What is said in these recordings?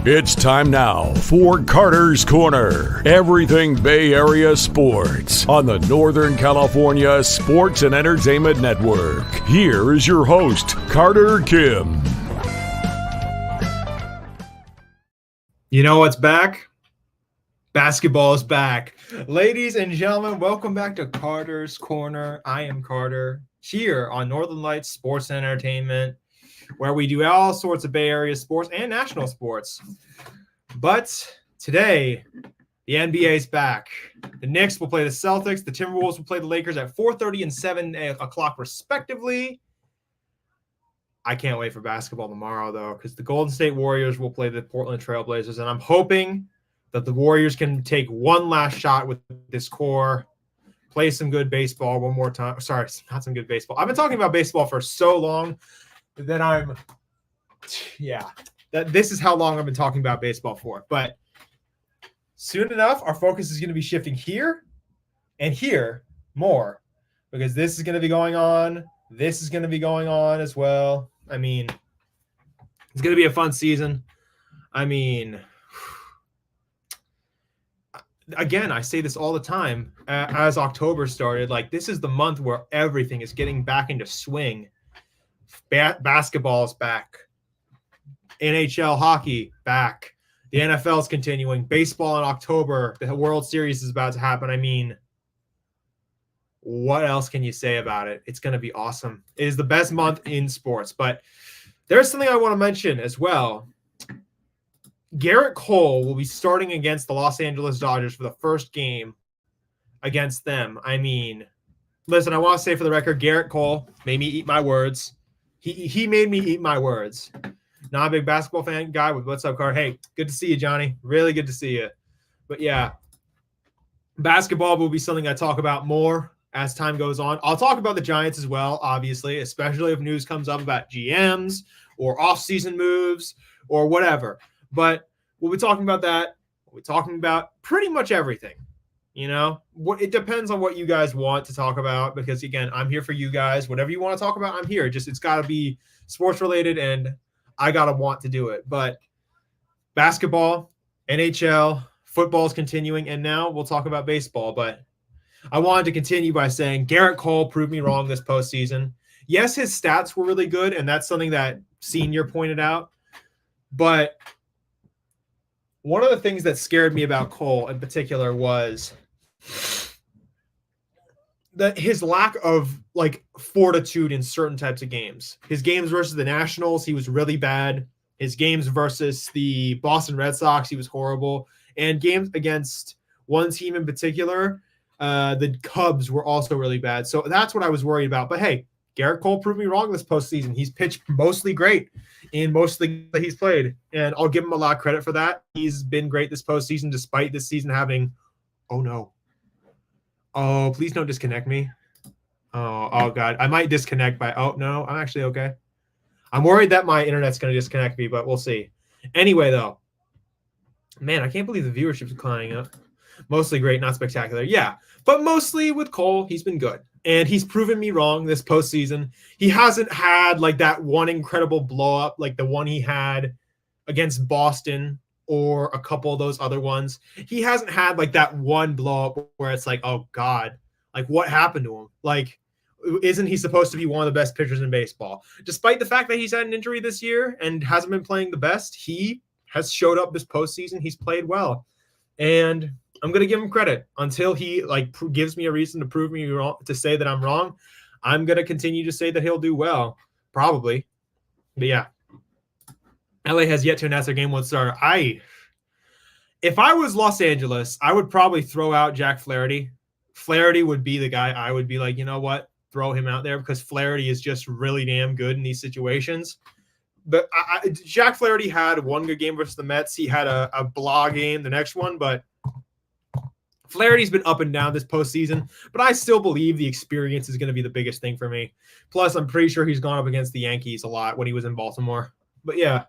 It's time now for Carter's Corner. Everything Bay Area sports on the Northern California Sports and Entertainment Network. Here is your host, Carter Kim. You know what's back? Basketball is back. Ladies and gentlemen, welcome back to Carter's Corner. I am Carter here on Northern Lights Sports and Entertainment, where we do all sorts of Bay Area sports and national sports. But today, the NBA is back. The Knicks will play the Celtics. The Timberwolves will play the Lakers at 4:30 and 7 o'clock respectively. I can't wait for basketball tomorrow, though, because the Golden State Warriors will play the Portland Trailblazers, and I'm hoping that the Warriors can take one last shot with this core, play some good baseball one more time. Sorry, not some good baseball. I've been talking about baseball for so long that this is how long I've been talking about baseball for. But soon enough, our focus is going to be shifting here and here more, because this is going to be going on. This is going to be going on as well. I mean, it's going to be a fun season. I mean, again, I say this all the time as October started. Like, this is the month where everything is getting back into swing. Basketball is back. NHL hockey back. The NFL is continuing. Baseball in October. The World Series is about to happen. I mean, what else can you say about it? It's going to be awesome. It is the best month in sports. But there's something I want to mention as well. Gerrit Cole will be starting against the Los Angeles Dodgers for the first game against them. I mean, listen, I want to say for the record, Gerrit Cole made me eat my words. He made me eat my words. Not a big basketball fan guy with what's up, Car. Hey, good to see you, Johnny. Really good to see you. But yeah, basketball will be something I talk about more as time goes on. I'll talk about the Giants as well, obviously, especially if news comes up about GMs or off-season moves or whatever. But we'll be talking about that. We'll be talking about pretty much everything. You know, it depends on what you guys want to talk about, because, again, I'm here for you guys. Whatever you want to talk about, I'm here. It's got to be sports-related, and I got to want to do it. But basketball, NHL, football is continuing, and now we'll talk about baseball. But I wanted to continue by saying Gerrit Cole proved me wrong this postseason. Yes, his stats were really good, and that's something that Senior pointed out. But one of the things that scared me about Cole in particular was that his lack of fortitude in certain types of games. His games versus the Nationals, he was really bad. His games versus the Boston Red Sox, he was horrible. And games against one team in particular, the Cubs, were also really bad. So that's what I was worried about. But hey, Gerrit Cole proved me wrong this postseason. He's pitched mostly great in most of the games that he's played, and I'll give him a lot of credit for that. He's been great this postseason, despite this season having – oh, no. Oh, please don't disconnect me. Oh, God. I might disconnect by – oh, no, I'm actually okay. I'm worried that my internet's going to disconnect me, but we'll see. Anyway, though, man, I can't believe the viewership's climbing up. Mostly great, not spectacular. Yeah, but mostly with Cole, he's been good. And he's proven me wrong this postseason. He hasn't had that one incredible blow up like the one he had against Boston or a couple of those other ones. He hasn't had that one blow up where it's oh God, what happened to him? Isn't he supposed to be one of the best pitchers in baseball? Despite the fact that he's had an injury this year and hasn't been playing the best, he has showed up this postseason. He's played well. And I'm going to give him credit until he gives me a reason to prove me wrong, to say that I'm wrong. I'm going to continue to say that he'll do well, probably. But yeah, LA has yet to announce their game one starter. If I was Los Angeles, I would probably throw out Jack Flaherty. Flaherty would be the guy I would be you know what? Throw him out there, because Flaherty is just really damn good in these situations. But Jack Flaherty had one good game versus the Mets. He had a blah game the next one, but Flaherty's been up and down this postseason, but I still believe the experience is going to be the biggest thing for me. Plus, I'm pretty sure he's gone up against the Yankees a lot when he was in Baltimore. But yeah,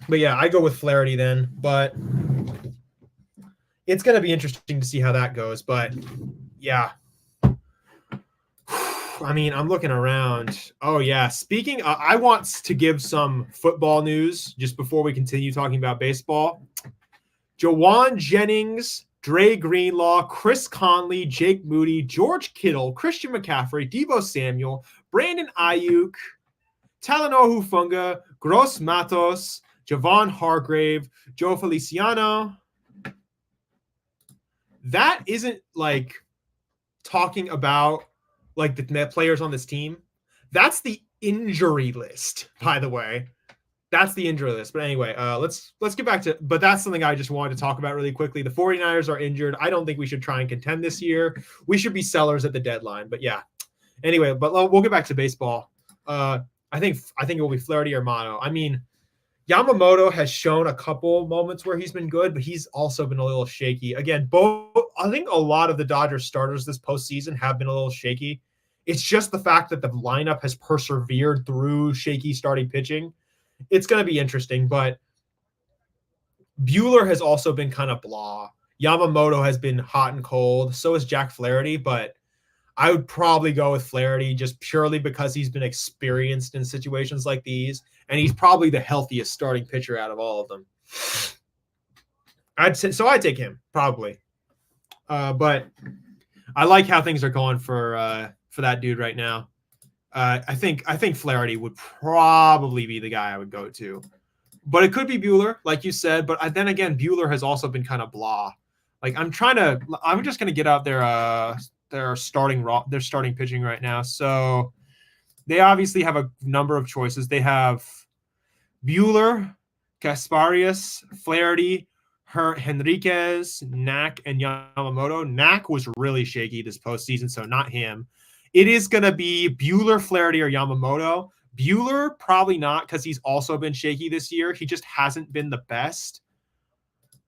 I go with Flaherty then. But it's going to be interesting to see how that goes. But yeah, I mean, I'm looking around. Oh yeah. Speaking, I want to give some football news just before we continue talking about baseball. Jawan Jennings, Dre Greenlaw, Chris Conley, Jake Moody, George Kittle, Christian McCaffrey, Deebo Samuel, Brandon Ayuk, Talanoa Hufanga, Gross Matos, Javon Hargrave, Joe Feliciano. That isn't like talking about like the players on this team. That's the injury list, by the way. That's the injury list. But anyway, let's get back to, but that's something I just wanted to talk about really quickly. The 49ers are injured. I don't think we should try and contend this year. We should be sellers at the deadline. But yeah. Anyway, but we'll get back to baseball. I think it will be Flaherty or Mono. I mean, Yamamoto has shown a couple moments where he's been good, but he's also been a little shaky. Again, I think a lot of the Dodgers starters this postseason have been a little shaky. It's just the fact that the lineup has persevered through shaky starting pitching. It's going to be interesting, but Buehler has also been kind of blah. Yamamoto has been hot and cold. So is Jack Flaherty, but I would probably go with Flaherty just purely because he's been experienced in situations like these, and he's probably the healthiest starting pitcher out of all of them. I'd take him probably, but I like how things are going for that dude right now. I think Flaherty would probably be the guy I would go to, but it could be Buehler, like you said. But then again, Buehler has also been kind of blah. Like I'm just gonna get out their starting pitching right now. So they obviously have a number of choices. They have Buehler, Kasparias, Flaherty, Henriquez, Knack, and Yamamoto. Knack was really shaky this postseason, so not him. It is going to be Buehler, Flaherty, or Yamamoto. Buehler, probably not, because he's also been shaky this year. He just hasn't been the best.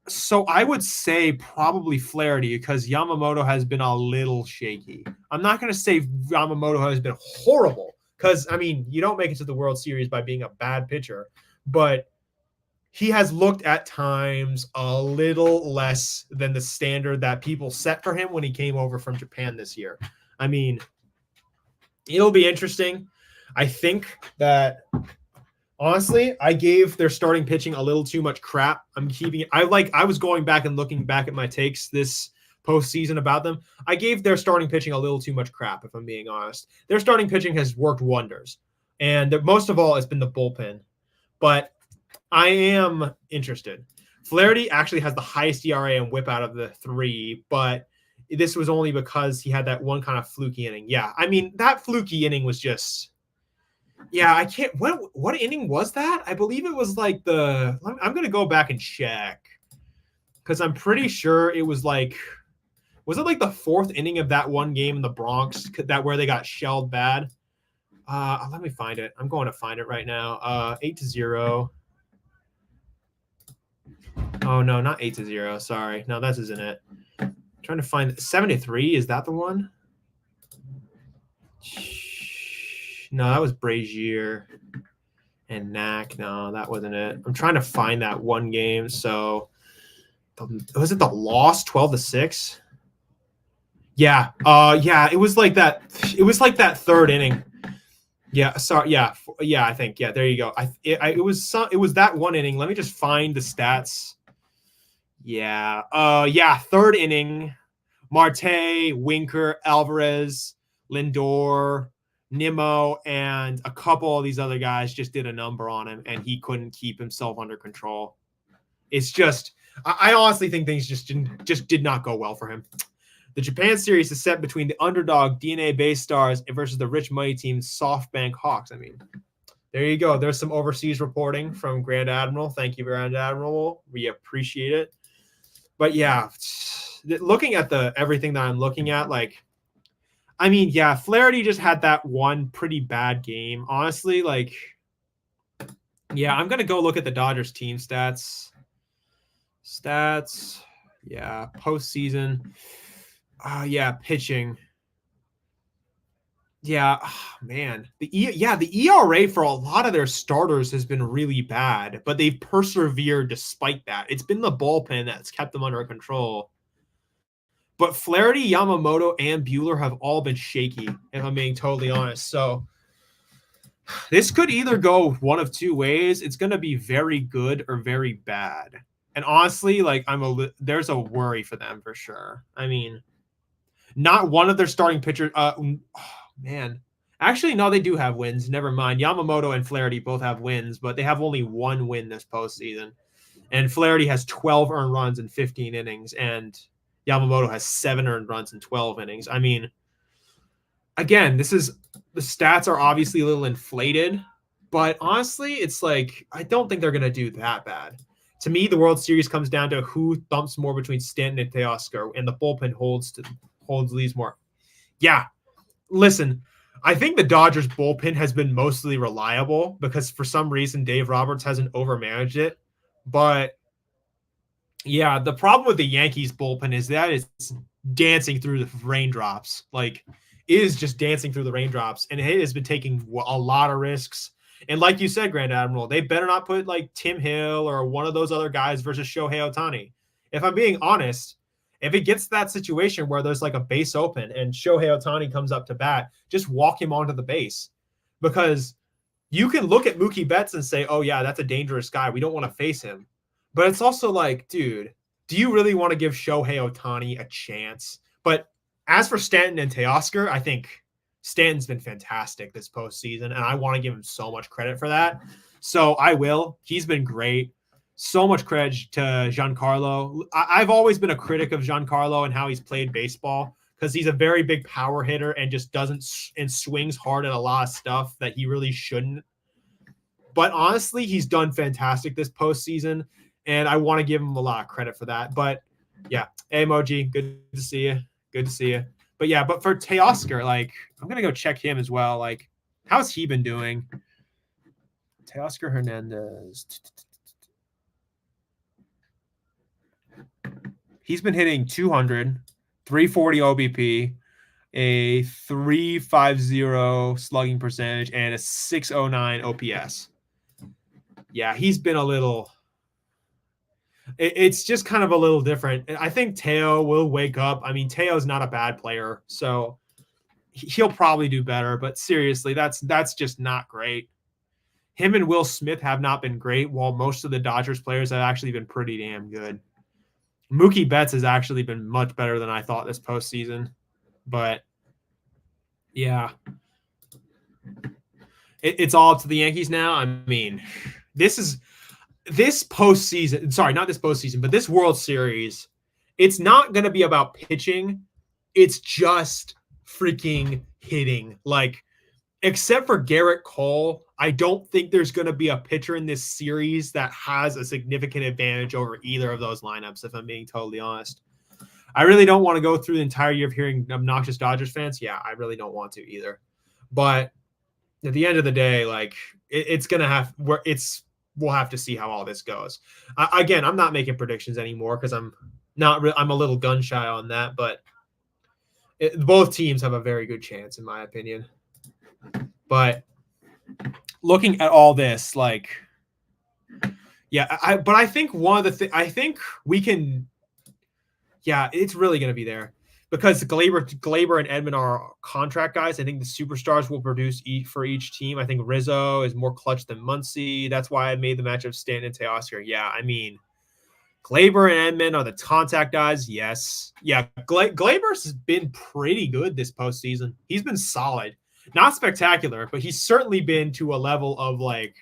So I would say probably Flaherty, because Yamamoto has been a little shaky. I'm not going to say Yamamoto has been horrible, because, I mean, you don't make it to the World Series by being a bad pitcher, but he has looked at times a little less than the standard that people set for him when he came over from Japan this year. I mean, it'll be interesting. I think that honestly, I gave their starting pitching a little too much crap. I was going back and looking back at my takes this postseason about them. I gave their starting pitching a little too much crap, if I'm being honest. Their starting pitching has worked wonders. And most of all, it's been the bullpen. But I am interested. Flaherty actually has the highest ERA and whip out of the three, but this was only because he had that one kind of fluky inning. Yeah, I mean, that fluky inning was just – yeah, I can't – what inning was that? I believe it was like I'm going to go back and check because I'm pretty sure it was like – was it like the fourth inning of that one game in the Bronx where they got shelled bad? Let me find it. I'm going to find it right now. 8-0. Oh, no, not 8-0. Sorry. No, that isn't it. Trying to find 7-3. Is that the one? No, that was Brazier and Knack. No, that wasn't it. I'm trying to find that one game. So was it the loss 12-6? Yeah. Yeah, it was like that. It was like that third inning. Yeah, sorry. Yeah, I think. Yeah, there you go. It was that one inning. Let me just find the stats. Yeah. Third inning. Marte, Winker, Alvarez, Lindor, Nimmo, and a couple of these other guys just did a number on him, and he couldn't keep himself under control. It's just, I honestly think things just did not go well for him. The Japan series is set between the underdog DNA Bay Stars versus the rich money team SoftBank Hawks. I mean, there you go. There's some overseas reporting from Grand Admiral. Thank you, Grand Admiral. We appreciate it. But yeah, looking at everything that I'm looking at, like, I mean, yeah, Flaherty just had that one pretty bad game. Honestly, like, yeah, I'm going to go look at the Dodgers team stats. Yeah, postseason. Yeah, pitching. Yeah, man. The ERA for a lot of their starters has been really bad, but they've persevered despite that. It's been the bullpen that's kept them under control. But Flaherty, Yamamoto, and Buehler have all been shaky, if I'm being totally honest. So this could either go one of two ways. It's going to be very good or very bad. And honestly, like there's a worry for them for sure. I mean, not one of their starting pitchers. Oh, man. Actually, no, they do have wins. Never mind. Yamamoto and Flaherty both have wins, but they have only one win this postseason. And Flaherty has 12 earned runs in 15 innings, and Yamamoto has 7 earned runs in 12 innings. I mean, again, the stats are obviously a little inflated, but honestly, it's like I don't think they're going to do that bad. To me, the World Series comes down to who thumps more between Stanton and Teoscar, and the bullpen holds leads more. Yeah, listen, I think the Dodgers bullpen has been mostly reliable because for some reason Dave Roberts hasn't overmanaged it. But yeah, the problem with the Yankees bullpen is that it's dancing through the raindrops. Like, it is just dancing through the raindrops, and it has been taking a lot of risks. And like you said, Grand Admiral, they better not put like Tim Hill or one of those other guys versus Shohei Ohtani. If I'm being honest, if it gets to that situation where there's like a base open and Shohei Ohtani comes up to bat, just walk him onto the base. Because you can look at Mookie Betts and say, oh, yeah, that's a dangerous guy. We don't want to face him. But it's also like, dude, do you really want to give Shohei Ohtani a chance? But as for Stanton and Teoscar, I think Stanton's been fantastic this postseason, and I want to give him so much credit for that. So I will. He's been great. So much credit to Giancarlo. I've always been a critic of Giancarlo and how he's played baseball because he's a very big power hitter and just doesn't and swings hard at a lot of stuff that he really shouldn't. But honestly, he's done fantastic this postseason, and I want to give him a lot of credit for that. But yeah, hey, Emoji, good to see you. Good to see you. But yeah, but for Teoscar, like, I'm going to go check him as well. Like, how's he been doing? Teoscar Hernandez. He's been hitting 200, 340 OBP, a 350 slugging percentage, and a 609 OPS. Yeah, he's been a little... It's just kind of a little different. I think Teo will wake up. I mean, Teo's not a bad player, so he'll probably do better. But seriously, that's just not great. Him and Will Smith have not been great, while most of the Dodgers players have actually been pretty damn good. Mookie Betts has actually been much better than I thought this postseason. But, yeah. It's all up to the Yankees now. I mean, this postseason, sorry, not this postseason, but this World Series, it's not going to be about pitching. It's just freaking hitting. Like, except for Garrett Cole, I don't think there's going to be a pitcher in this series that has a significant advantage over either of those lineups, if I'm being totally honest. I really don't want to go through the entire year of hearing obnoxious Dodgers fans. Yeah, I really don't want to either. But at the end of the day, like, it's going to have where we'll have to see how all this goes. Again, I'm not making predictions anymore because I'm a little gun shy on that, but both teams have a very good chance in my opinion. But looking at all this, like, yeah, I think I think we can, yeah, it's really going to be there because Glaber and Edman are contract guys. I think the superstars will produce for each team. I think Rizzo is more clutch than Muncy. That's why I made the matchup Stanton and Teoscar. Yeah, I mean, Glaber and Edman are the contact guys. Yes. Yeah, Glaber's has been pretty good this postseason. He's been solid. Not spectacular, but he's certainly been to a level of, like,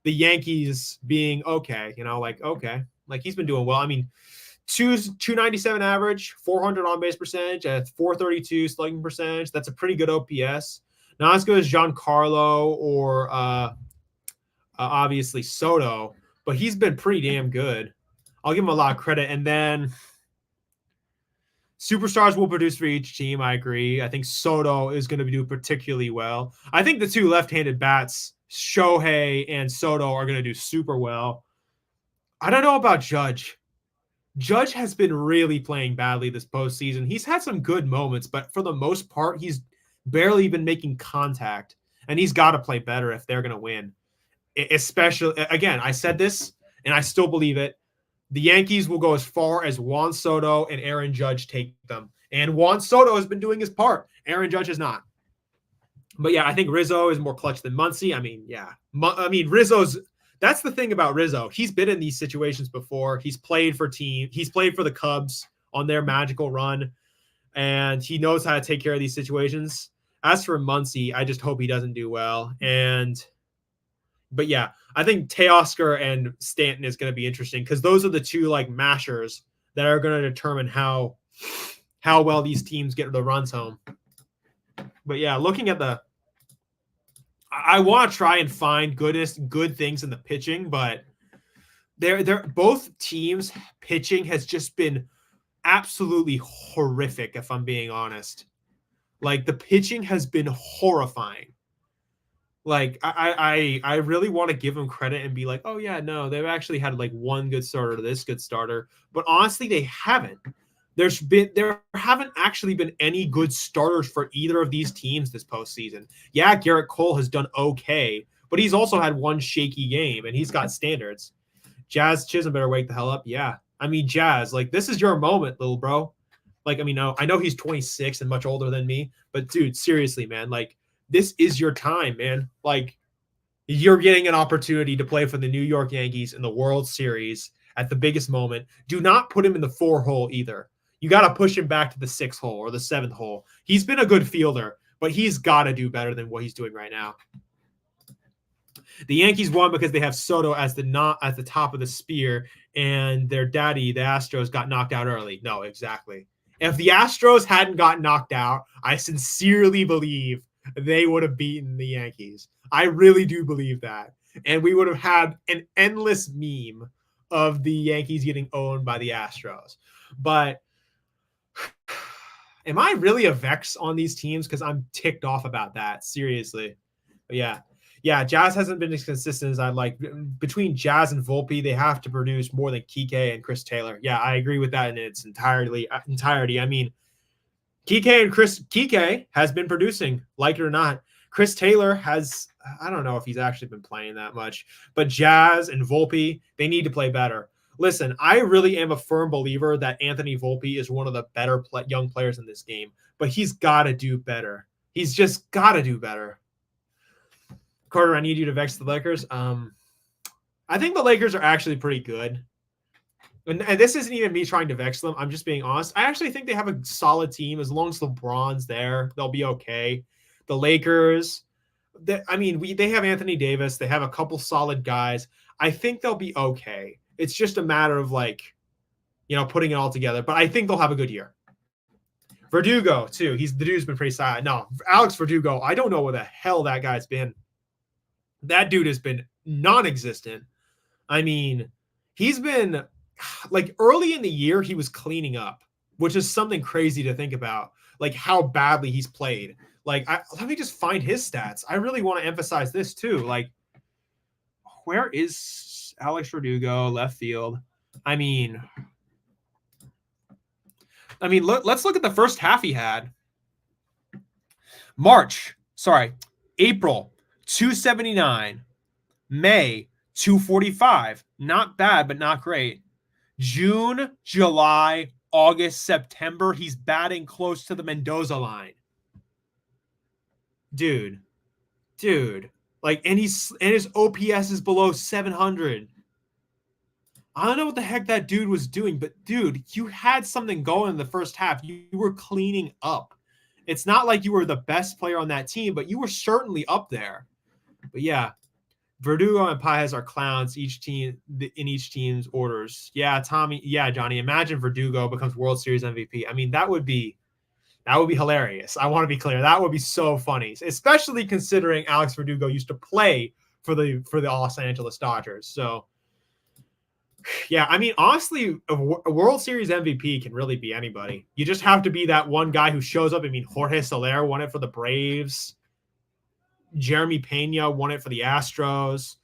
the Yankees being okay, like, okay. Like, he's been doing well. I mean, 297 average, 400 on-base percentage, at 432 slugging percentage. That's a pretty good OPS. Not as good as Giancarlo or obviously Soto, but he's been pretty damn good. I'll give him a lot of credit. And then superstars will produce for each team. I agree. I think Soto is going to do particularly well. I think the two left-handed bats, Shohei and Soto, are going to do super well. I don't know about Judge. Judge has been really playing badly this postseason. He's had some good moments, but for the most part, he's barely been making contact, and he's got to play better if they're going to win. Especially, again, I said this, and I still believe it. the Yankees will go as far as Juan Soto and Aaron Judge take them. And Juan Soto has been doing his part. Aaron Judge has not. But yeah, I think Rizzo is more clutch than Muncy. I mean, yeah. Rizzo's – that's the thing about Rizzo. He's been in these situations before. He's played for the Cubs on their magical run, and he knows how to take care of these situations. As for Muncy, I just hope he doesn't do well. But yeah, I think Teoscar and Stanton is going to be interesting because those are the two like mashers that are going to determine how well these teams get the runs home. But yeah, looking at I want to try and find good things in the pitching, but they're both teams' pitching has just been absolutely horrific, if I'm being honest. Like the pitching has been horrifying. Like I really want to give them credit and be like, oh yeah, no, they've actually had like one good starter to this good starter, but honestly, they haven't. There haven't actually been any good starters for either of these teams this postseason. Yeah, Garrett Cole has done okay, but he's also had one shaky game and he's got standards. Jazz Chisholm better wake the hell up. Yeah, I mean Jazz, like this is your moment, little bro. Like I mean, no, I know he's 26 and much older than me, but dude, seriously, man, like. This is your time, man. Like, you're getting an opportunity to play for the New York Yankees in the World Series at the biggest moment. Do not put him in the 4 hole either. You got to push him back to the 6 hole or the 7th hole. He's been a good fielder, but he's got to do better than what he's doing right now. The Yankees won because they have Soto as the top of the spear, and their daddy, the Astros, got knocked out early. No, exactly. If the Astros hadn't got knocked out, I sincerely believe they would have beaten the Yankees. I really do believe that. And we would have had an endless meme of the Yankees getting owned by the Astros. But am I really a vex on these teams? Because I'm ticked off about that. Seriously. But yeah, Jazz hasn't been as consistent as I'd like. Between Jazz and Volpe, they have to produce more than Kike and Chris Taylor. Yeah, I agree with that in its entirety. I mean, Kike has been producing, like it or not. Chris Taylor has, I don't know if he's actually been playing that much, but Jazz and Volpe, they need to play better. Listen, I really am a firm believer that Anthony Volpe is one of the better young players in this game, but he's got to do better. He's just got to do better. Carter, I need you to vex the Lakers. I think the Lakers are actually pretty good. And this isn't even me trying to vex them. I'm just being honest. I actually think they have a solid team. As long as LeBron's there, they'll be okay. The Lakers, they have Anthony Davis. They have a couple solid guys. I think they'll be okay. It's just a matter of putting it all together. But I think they'll have a good year. Verdugo, too. The dude's been pretty solid. No, Alex Verdugo, I don't know where the hell that guy's been. That dude has been non-existent. I mean, he's been like early in the year, he was cleaning up, which is something crazy to think about, like how badly he's played. Like, let me just find his stats. I really want to emphasize this too. Like, where is Alex Verdugo, left field? I mean, let's look at the first half he had. April, 279. May, 245. Not bad, but not great. June, July, August, September, he's batting close to the Mendoza line. Dude. Like, and his OPS is below 700. I don't know what the heck that dude was doing, but dude, you had something going in the first half. You were cleaning up. It's not like you were the best player on that team, but you were certainly up there. But yeah, Verdugo and Paez are clowns in each team's orders. Yeah, Tommy. Yeah, Johnny. Imagine Verdugo becomes World Series MVP. I mean, that would be hilarious. I want to be clear. That would be so funny, especially considering Alex Verdugo used to play for the Los Angeles Dodgers. So, yeah, I mean, honestly, a World Series MVP can really be anybody. You just have to be that one guy who shows up. I mean, Jorge Soler won it for the Braves. Jeremy Pena won it for the Astros.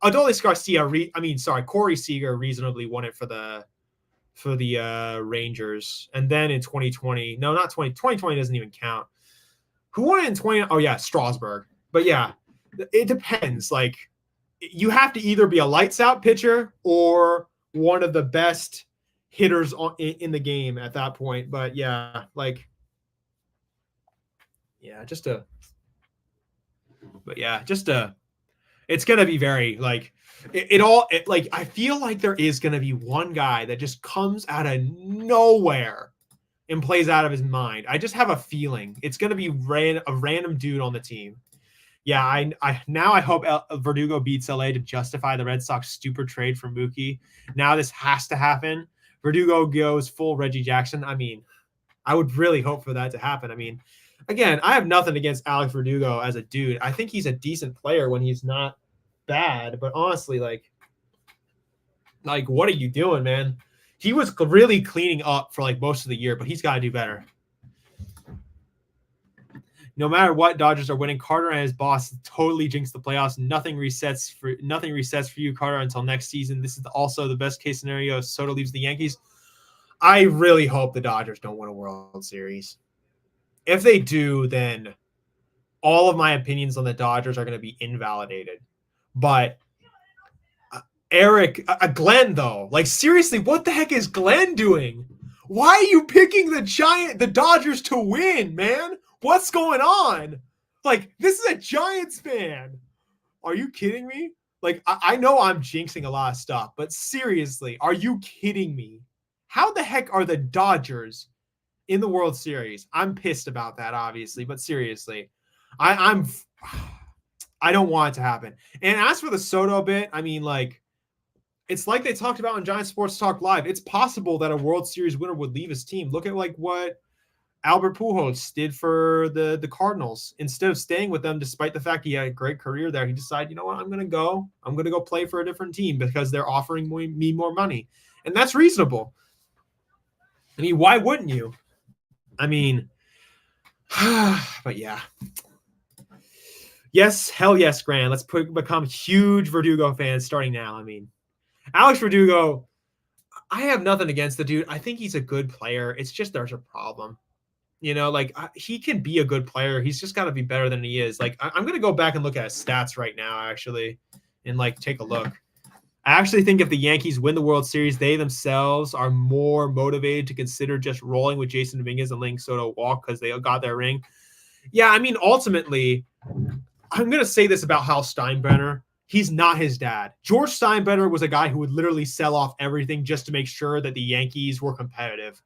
Adolis Garcia, Corey Seager reasonably won it for the Rangers. And then in 2020, no, not 2020 doesn't even count. Who won it in 20? Oh yeah, Strasburg. But yeah, it depends. Like, you have to either be a lights out pitcher or one of the best hitters in the game at that point. But yeah, like, yeah, just a, but yeah, just a, it's going to be very like, like, I feel like there is going to be one guy that just comes out of nowhere and plays out of his mind. I just have a feeling it's going to be a random dude on the team. Yeah, I hope Verdugo beats LA to justify the Red Sox stupid trade for Mookie. Now this has to happen. Verdugo goes full Reggie Jackson. I mean, I would really hope for that to happen. I mean, again, I have nothing against Alex Verdugo as a dude. I think he's a decent player when he's not bad. But honestly, like what are you doing, man? He was really cleaning up for like most of the year, but he's got to do better. No matter what, Dodgers are winning. Carter and his boss totally jinx the playoffs. Nothing resets for you, Carter, until next season. This is also the best case scenario if Soto leaves the Yankees. I really hope the Dodgers don't win a World Series. If they do, then all of my opinions on the Dodgers are going to be invalidated. But Glenn, though, like, seriously, what the heck is Glenn doing? Why are you picking the Dodgers to win, man? What's going on? Like, this is a Giants fan. Are you kidding me? Like, I know I'm jinxing a lot of stuff, but seriously, are you kidding me? How the heck are the Dodgers in the World Series? I'm pissed about that, obviously, but seriously, I don't want it to happen. And as for the Soto bit, I mean, like, it's like they talked about on Giant Sports Talk Live. It's possible that a World Series winner would leave his team. Look at like what Albert Pujols did for the Cardinals. Instead of staying with them, despite the fact he had a great career there, he decided, you know what, I'm going to go play for a different team because they're offering me more money. And that's reasonable. I mean, why wouldn't you? I mean, but yeah. Yes, hell yes, Grant. Let's become huge Verdugo fans starting now. I mean, Alex Verdugo, I have nothing against the dude. I think he's a good player. It's just there's a problem. You know, like, he can be a good player. He's just got to be better than he is. Like, I'm going to go back and look at his stats right now, actually, and like take a look. I actually think if the Yankees win the World Series, they themselves are more motivated to consider just rolling with Jason Dominguez and letting Soto walk because they got their ring. Yeah, I mean, ultimately, I'm going to say this about Hal Steinbrenner. He's not his dad. George Steinbrenner was a guy who would literally sell off everything just to make sure that the Yankees were competitive.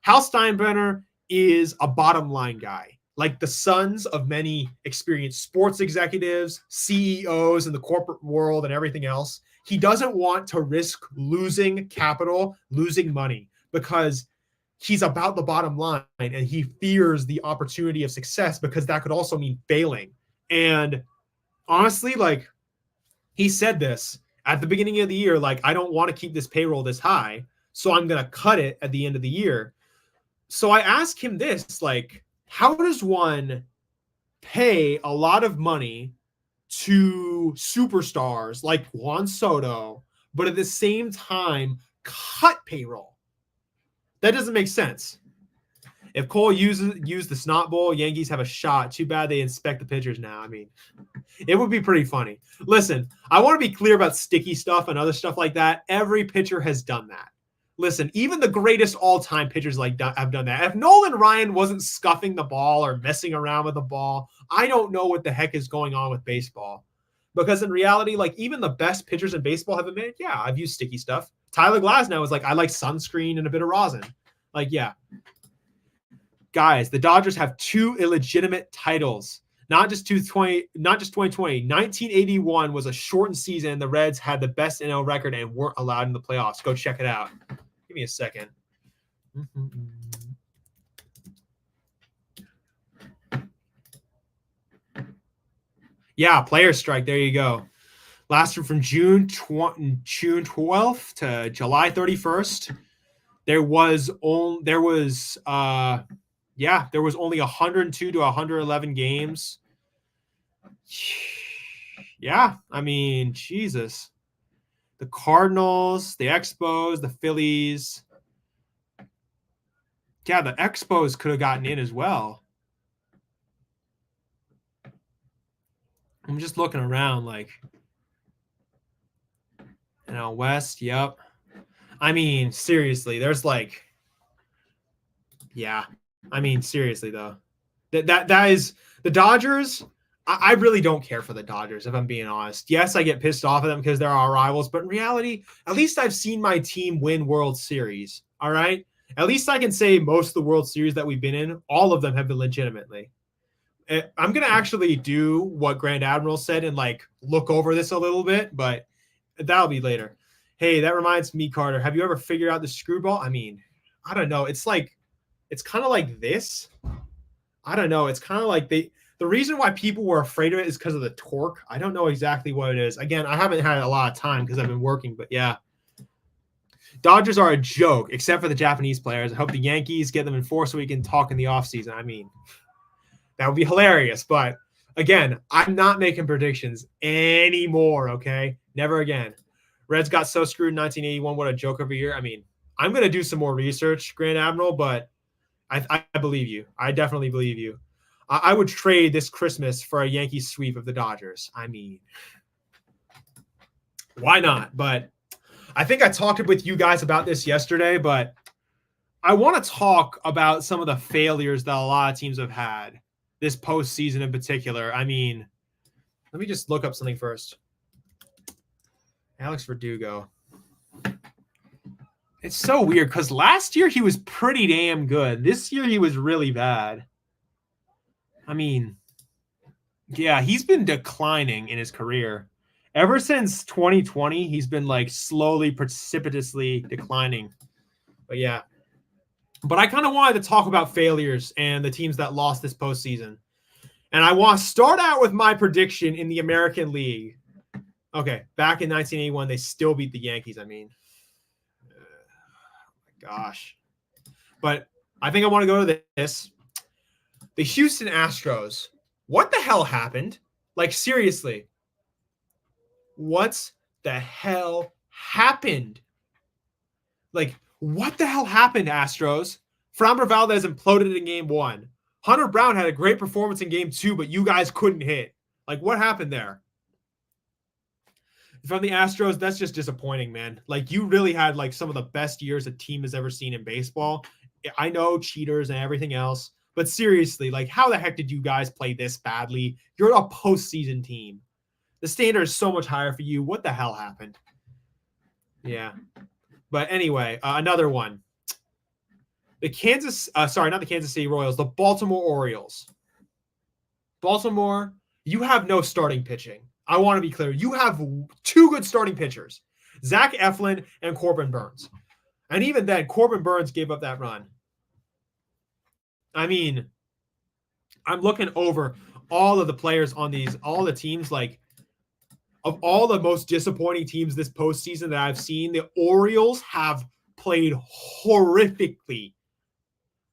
Hal Steinbrenner is a bottom line guy, like the sons of many experienced sports executives, CEOs in the corporate world and everything else. He doesn't want to risk losing capital, losing money, because he's about the bottom line and he fears the opportunity of success because that could also mean failing. And honestly, like, he said this at the beginning of the year, like, I don't want to keep this payroll this high, so I'm going to cut it at the end of the year. So I asked him this, like, how does one pay a lot of money to superstars like Juan Soto, but at the same time cut payroll? That doesn't make sense. If Cole used the snot bowl, Yankees have a shot. Too bad they inspect the pitchers now. I mean, it would be pretty funny. Listen, I want to be clear about sticky stuff and other stuff like that. Every pitcher has done that. Listen, even the greatest all-time pitchers have done that. If Nolan Ryan wasn't scuffing the ball or messing around with the ball, I don't know what the heck is going on with baseball. Because in reality, like, even the best pitchers in baseball have admitted, yeah, I've used sticky stuff. Tyler Glasnow is like, I like sunscreen and a bit of rosin. Like, yeah. Guys, the Dodgers have two illegitimate titles. Not just 2020. 1981 was a shortened season. The Reds had the best NL record and weren't allowed in the playoffs. Go check it out. Give me a second. Yeah, player strike. There you go. Lasted from June 12th to July 31st. There was only 102 to 111 games. Yeah, I mean, Jesus. The Cardinals, the Expos, the Phillies. Yeah, the Expos could have gotten in as well. I'm just looking around, like, West, yep. I mean, seriously, there's like, yeah. I mean, seriously though, that is the Dodgers. I really don't care for the Dodgers, if I'm being honest. Yes, I get pissed off at them because they're our rivals, but in reality, at least I've seen my team win World Series. All right. At least I can say most of the World Series that we've been in, all of them have been legitimately. I'm gonna actually do what Grand Admiral said and like look over this a little bit, but that'll be later. Hey, that reminds me, Carter. Have you ever figured out the screwball? I mean, I don't know. It's kind of like this. I don't know. It's kind of like the reason why people were afraid of it is because of the torque. I don't know exactly what it is. Again, I haven't had a lot of time because I've been working, but yeah. Dodgers are a joke, except for the Japanese players. I hope the Yankees get them in force so we can talk in the offseason. I mean, that would be hilarious. But again, I'm not making predictions anymore, okay? Never again. Reds got so screwed in 1981. What a joke of a year. I mean, I'm going to do some more research, Grand Admiral, but I believe you. I definitely believe you. I would trade this Christmas for a Yankees sweep of the Dodgers. I mean, why not? But I think I talked with you guys about this yesterday, but I want to talk about some of the failures that a lot of teams have had this postseason in particular. I mean, let me just look up something first. Alex Verdugo. It's so weird because last year he was pretty damn good. This year he was really bad. I mean, yeah, he's been declining in his career. Ever since 2020, he's been like slowly, precipitously declining. But yeah. But I kind of wanted to talk about failures and the teams that lost this postseason. And I want to start out with my prediction in the American League. Okay, back in 1981, they still beat the Yankees. I mean, gosh. But I think I want to go to this. The Houston Astros. What the hell happened? Like, seriously. What the hell happened? Like, what the hell happened, Astros? Framber Valdez imploded in game 1. Hunter Brown had a great performance in game 2, but you guys couldn't hit. Like, what happened there? From the Astros, that's just disappointing, man. Like, you really had like some of the best years a team has ever seen in baseball. I know cheaters and everything else, but seriously, like, how the heck did you guys play this badly? You're a postseason team. The standard is so much higher for you. What the hell happened? Yeah. But anyway, another one. The not the Kansas City Royals, the Baltimore Orioles. Baltimore, you have no starting pitching. I want to be clear. You have 2 good starting pitchers, Zach Eflin and Corbin Burns. And even then, Corbin Burns gave up that run. I mean, I'm looking over all of the players on all the teams, like, of all the most disappointing teams this postseason that I've seen, the Orioles have played horrifically.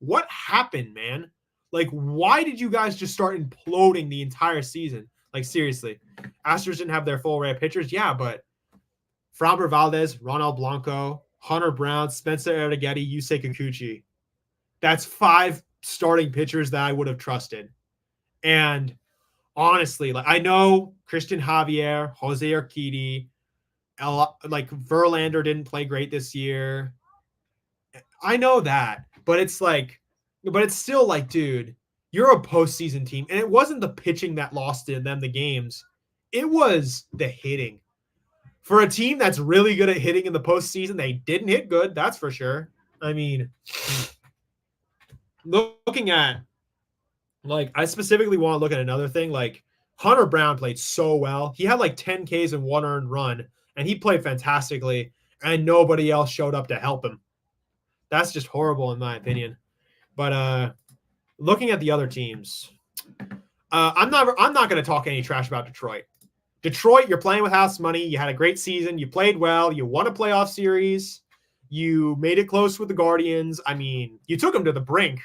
What happened, man? Like, why did you guys just start imploding the entire season? Like, seriously. Astros didn't have their full array of pitchers. Yeah, but Framber Valdez, Ronald Blanco, Hunter Brown, Spencer Arrighetti, Yusei Kikuchi. That's 5 starting pitchers that I would have trusted. And honestly, like, I know Christian Javier, Jose Urquidy, like Verlander didn't play great this year. I know that, but it's still like, dude, you're a postseason team. And it wasn't the pitching that lost them the games. It was the hitting. For a team that's really good at hitting in the postseason, they didn't hit good. That's for sure. I mean, looking at, like, I specifically want to look at another thing. Like, Hunter Brown played so well. He had like 10 Ks and 1 earned run, and he played fantastically, and nobody else showed up to help him. That's just horrible in my opinion. But looking at the other teams, I'm not going to talk any trash about Detroit. Detroit, you're playing with house money. You had a great season. You played well. You won a playoff series. You made it close with the Guardians. I mean, you took them to the brink.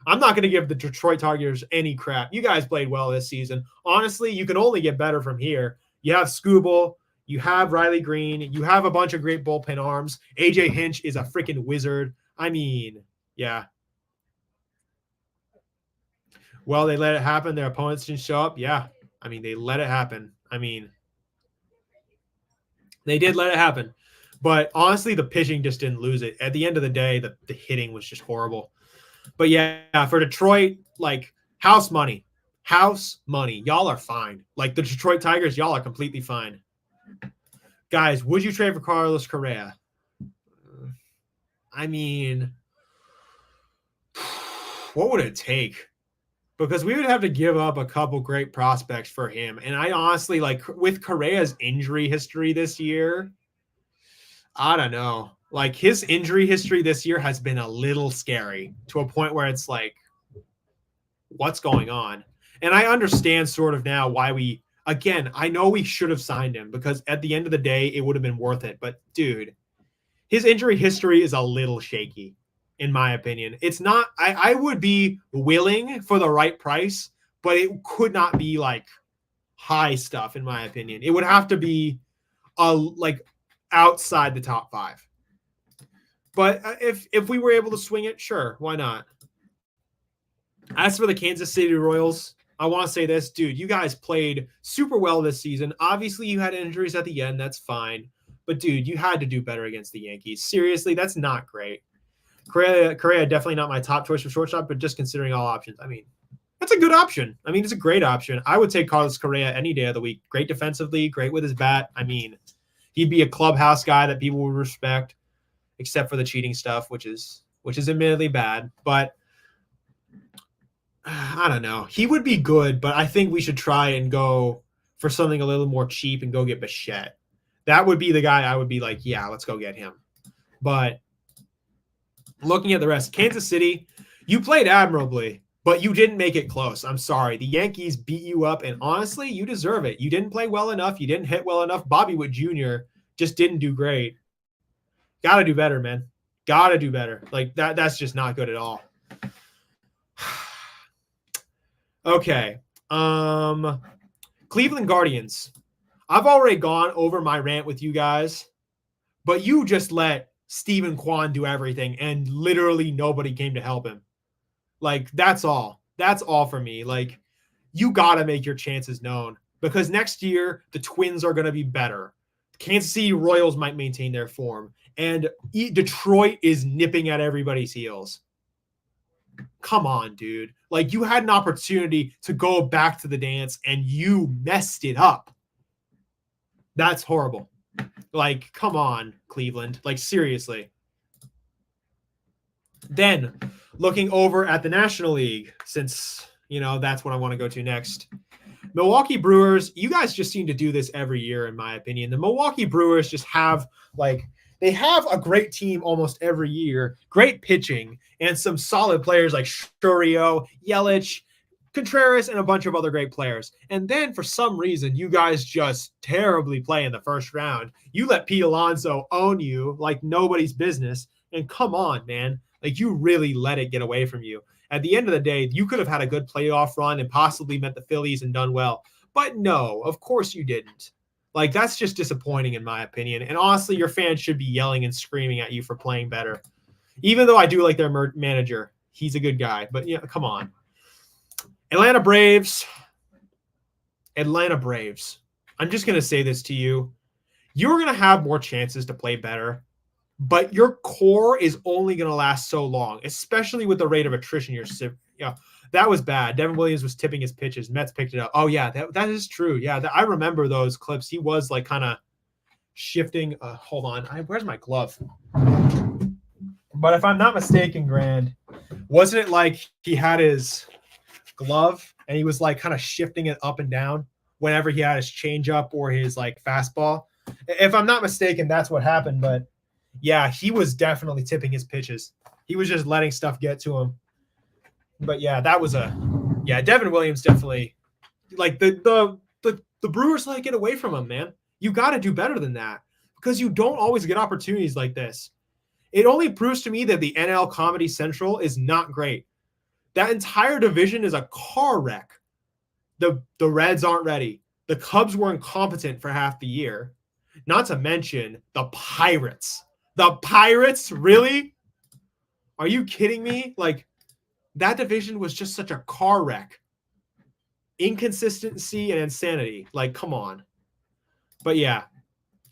I'm not going to give the Detroit Tigers any crap. You guys played well this season. Honestly, you can only get better from here. You have Skubal. You have Riley Green. You have a bunch of great bullpen arms. AJ Hinch is a freaking wizard. I mean, yeah. Well, they let it happen. Their opponents didn't show up. Yeah. I mean, they let it happen. I mean, they did let it happen. But honestly, the pitching just didn't lose it. At the end of the day, the hitting was just horrible. But yeah, for Detroit, like house money. House money. Y'all are fine. Like the Detroit Tigers, y'all are completely fine. Guys, would you trade for Carlos Correa? I mean, what would it take? Because we would have to give up a couple great prospects for him. And I honestly, like, with Correa's injury history this year, I don't know. Like, his injury history this year has been a little scary to a point where it's like, what's going on? And I understand sort of now why we, again, I know we should have signed him because at the end of the day, it would have been worth it. But, dude, his injury history is a little shaky, in my opinion. It's not, I would be willing for the right price, but it could not be like high stuff, in my opinion. It would have to be like outside the top 5. But if we were able to swing it, sure, why not? As for the Kansas City Royals, I want to say this, dude, you guys played super well this season. Obviously, you had injuries at the end. That's fine. But, dude, you had to do better against the Yankees. Seriously, that's not great. Correa definitely not my top choice for shortstop, but just considering all options, I mean, that's a good option. I mean, it's a great option. I would take Carlos Correa any day of the week. Great defensively, great with his bat. I mean, he'd be a clubhouse guy that people would respect, except for the cheating stuff, which is admittedly bad. But I don't know. He would be good, but I think we should try and go for something a little more cheap and go get Bichette. That would be the guy I would be like, yeah, let's go get him. But looking at the rest, Kansas City, you played admirably, but you didn't make it close. I'm sorry. The Yankees beat you up, and honestly, you deserve it. You didn't play well enough. You didn't hit well enough. Bobby Witt Jr. just didn't do great. Got to do better, man. Got to do better. Like, that's just not good at all. Okay. Cleveland Guardians. I've already gone over my rant with you guys, but you just let Stephen Kwan do everything, and literally nobody came to help him. Like, that's all. That's all for me. Like, you got to make your chances known because next year the Twins are going to be better. Kansas City Royals might maintain their form, and Detroit is nipping at everybody's heels. Come on, dude. Like, you had an opportunity to go back to the dance, and you messed it up. That's horrible. Like, come on, Cleveland. Like, seriously. Then, looking over at the National League, since, that's what I want to go to next. Milwaukee Brewers, you guys just seem to do this every year, in my opinion. The Milwaukee Brewers just have, they have a great team almost every year, great pitching, and some solid players like Shurio, Yelich, Contreras, and a bunch of other great players. And then for some reason, you guys just terribly play in the first round. You let Pete Alonso own you like nobody's business. And come on, man. Like, you really let it get away from you. At the end of the day, you could have had a good playoff run and possibly met the Phillies and done well. But no, of course you didn't. Like, that's just disappointing in my opinion. And honestly, your fans should be yelling and screaming at you for playing better. Even though I do like their manager. He's a good guy. But, come on. Atlanta Braves. I'm just going to say this to you. You're going to have more chances to play better, but your core is only going to last so long, especially with the rate of attrition that was bad. Devin Williams was tipping his pitches. Mets picked it up. Oh, yeah, that is true. Yeah, I remember those clips. He was, like, kind of shifting. Hold on. Where's my glove? But if I'm not mistaken, Grand, wasn't it like he had his glove and he was, like, kind of shifting it up and down whenever he had his changeup or his, like, fastball? If I'm not mistaken, that's what happened. But, yeah, he was definitely tipping his pitches. He was just letting stuff get to him. But yeah, Devin Williams definitely, like, the Brewers let it get away from him, man. You got to do better than that because you don't always get opportunities like this. It only proves to me that the NL Comedy Central is not great. That entire division is a car wreck. The Reds aren't ready. The Cubs were incompetent for half the year. Not to mention the Pirates. The Pirates, really? Are you kidding me? Like, that division was just such a car wreck. Inconsistency and insanity. Like, come on. But yeah,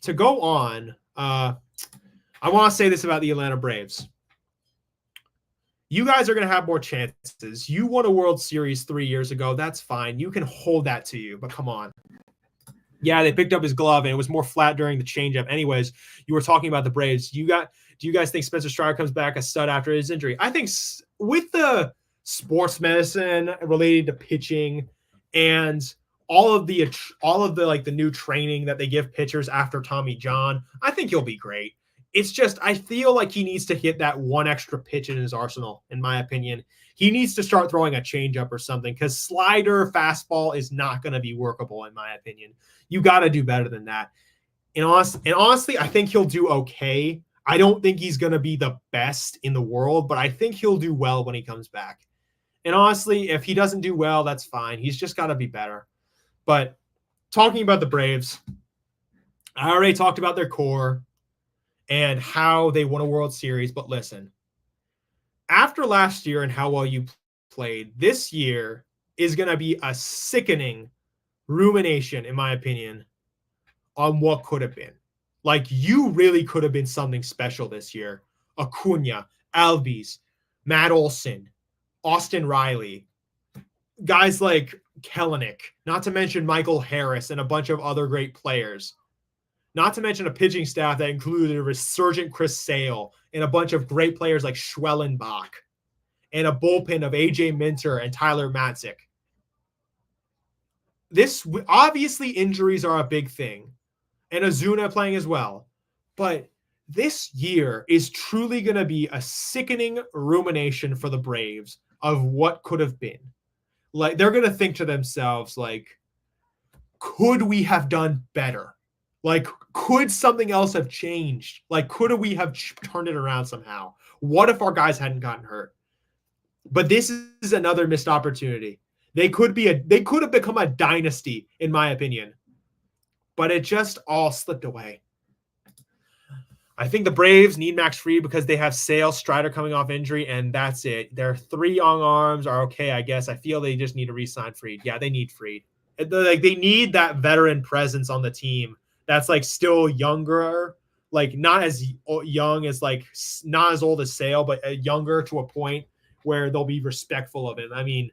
to go on, I want to say this about the Atlanta Braves. You guys are going to have more chances. You won a World Series 3 years ago. That's fine. You can hold that to you, but come on. Yeah, they picked up his glove and it was more flat during the changeup. Anyways, you were talking about the Braves. Do you guys think Spencer Strider comes back a stud after his injury? I think with the sports medicine related to pitching and all of the like the new training that they give pitchers after Tommy John, I think he'll be great. It's just I feel like he needs to hit that one extra pitch in his arsenal, in my opinion. He needs to start throwing a changeup or something because slider, fastball is not going to be workable, in my opinion. You got to do better than that. And honestly, I think he'll do okay. I don't think he's going to be the best in the world, but I think he'll do well when he comes back. And honestly, if he doesn't do well, that's fine. He's just got to be better. But talking about the Braves, I already talked about their core and how they won a World Series. But listen, after last year and how well you played, this year is going to be a sickening rumination, in my opinion, on what could have been. Like, you really could have been something special this year. Acuna, Albies, Matt Olson, Austin Riley, guys like Kelenic, not to mention Michael Harris and a bunch of other great players. Not to mention a pitching staff that included a resurgent Chris Sale and a bunch of great players like Schwellenbach and a bullpen of AJ Minter and Tyler Matzik. This obviously injuries are a big thing, and Ozuna playing as well. But this year is truly going to be a sickening rumination for the Braves of what could have been. Like, they're going to think to themselves, like, could we have done better? Like, could something else have changed? Like, could we have turned it around somehow? What if our guys hadn't gotten hurt? But this is another missed opportunity. They could have become a dynasty, in my opinion. But it just all slipped away. I think the Braves need Max Fried because they have Sale, Strider coming off injury, and that's it. Their 3 young arms are okay, I guess. I feel they just need to re-sign Fried. Yeah, they need Fried. Like, they need that veteran presence on the team that's like still younger, like not as young as like not as old as Sale, but younger to a point where they'll be respectful of him. I mean,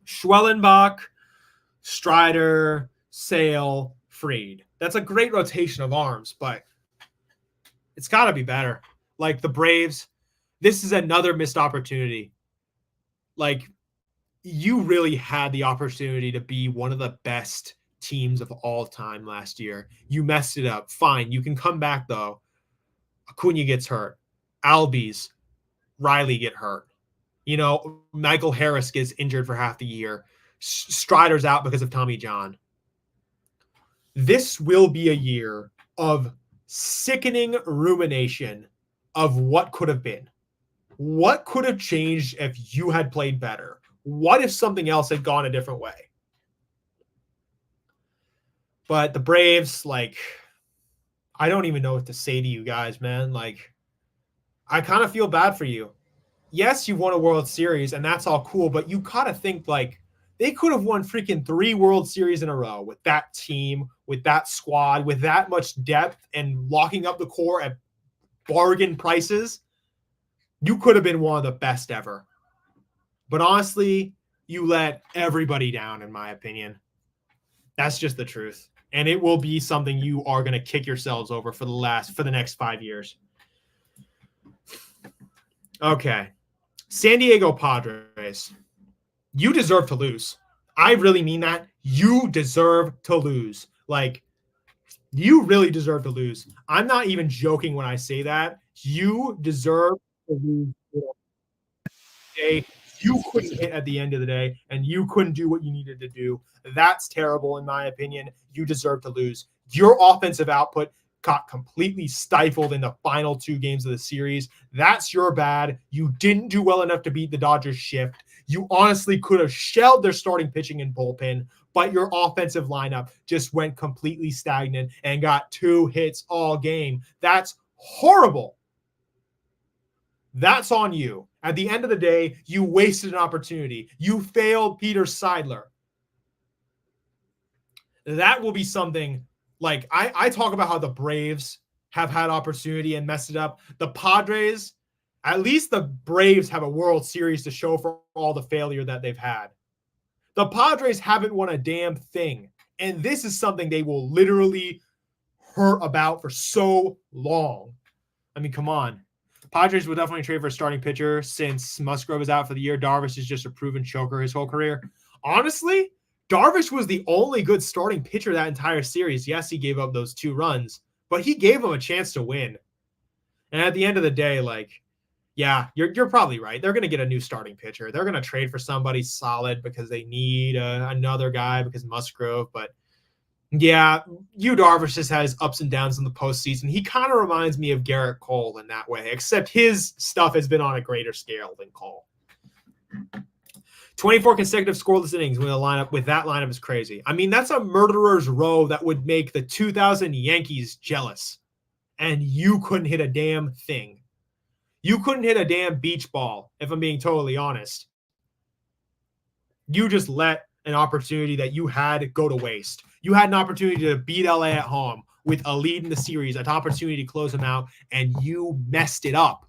Schwellenbach, Strider, Sale, Fried. That's a great rotation of arms, but it's got to be better. Like, the Braves, this is another missed opportunity. Like, you really had the opportunity to be one of the best teams of all time last year. You messed it up. Fine. You can come back, though. Acuna gets hurt. Albies, Riley get hurt. You know, Michael Harris gets injured for half the year. Strider's out because of Tommy John. This will be a year of sickening rumination of what could have been. What could have changed if you had played better? What if something else had gone a different way? But the Braves, like, I don't even know what to say to you guys, man. Like, I kind of feel bad for you. Yes, you won a World Series, and that's all cool, but you gotta think, like, they could have won freaking 3 World Series in a row with that team, with that squad, with that much depth and locking up the core at bargain prices. You could have been one of the best ever. But honestly, you let everybody down, in my opinion. That's just the truth. And it will be something you are going to kick yourselves over for the next 5 years. Okay. San Diego Padres. You deserve to lose. I really mean that. You deserve to lose. Like, you really deserve to lose. I'm not even joking when I say that. You deserve to lose. You couldn't hit at the end of the day, and you couldn't do what you needed to do. That's terrible, in my opinion. You deserve to lose. Your offensive output got completely stifled in the final 2 games of the series. That's your bad. You didn't do well enough to beat the Dodgers shift. You honestly could have shelled their starting pitching and bullpen, but your offensive lineup just went completely stagnant and got 2 hits all game. That's horrible. That's on you. At the end of the day, you wasted an opportunity. You failed Peter Seidler. That will be something like I talk about how the Braves have had opportunity and messed it up. The Padres, at least the Braves have a World Series to show for all the failure that they've had. The Padres haven't won a damn thing. And this is something they will literally hurt about for so long. I mean, come on. Padres will definitely trade for a starting pitcher since Musgrove is out for the year. Darvish is just a proven choker his whole career. Honestly, Darvish was the only good starting pitcher that entire series. Yes, he gave up those 2 runs, but he gave them a chance to win. And at the end of the day, like, yeah, you're probably right. They're going to get a new starting pitcher. They're going to trade for somebody solid because they need another guy because Musgrove. But yeah, Yu Darvish just has ups and downs in the postseason. He kind of reminds me of Garrett Cole in that way, except his stuff has been on a greater scale than Cole. 24 consecutive scoreless innings with that lineup is crazy. I mean, that's a murderer's row that would make the 2000 Yankees jealous. And you couldn't hit a damn thing. You couldn't hit a damn beach ball, if I'm being totally honest. You just let an opportunity that you had go to waste. You had an opportunity to beat LA at home with a lead in the series, an opportunity to close them out, and you messed it up.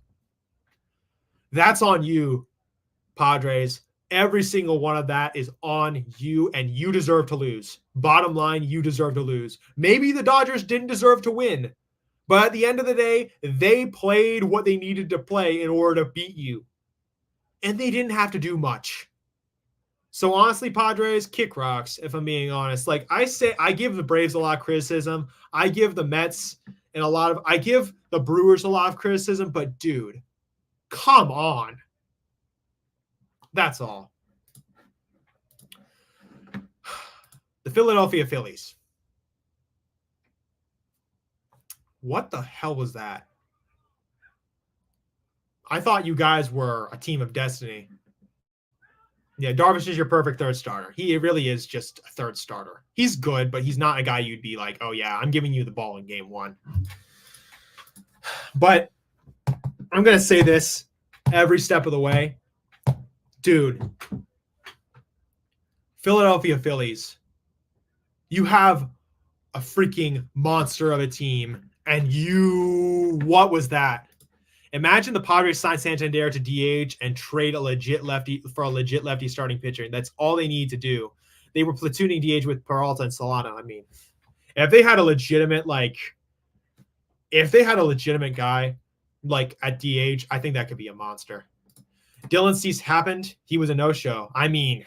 That's on you, Padres. Every single one of that is on you, and you deserve to lose. Bottom line, you deserve to lose. Maybe the Dodgers didn't deserve to win, but at the end of the day, they played what they needed to play in order to beat you, and they didn't have to do much. So honestly, Padres, kick rocks, if I'm being honest. Like I say, I give the Braves a lot of criticism. I give the Mets and I give the Brewers a lot of criticism, but dude, come on. That's all. The Philadelphia Phillies. What the hell was that? I thought you guys were a team of destiny. Yeah, Darvish is your perfect third starter. He really is just a third starter. He's good, but he's not a guy you'd be like, oh, yeah, I'm giving you the ball in game 1. But I'm going to say this every step of the way. Dude, Philadelphia Phillies, you have a freaking monster of a team, and what was that? Imagine the Padres sign Santander to DH and trade a legit lefty starting pitcher. That's all they need to do. They were platooning DH with Peralta and Solano. I mean, if they had a legitimate guy like at DH, I think that could be a monster. Dylan Cease happened. He was a no-show. I mean,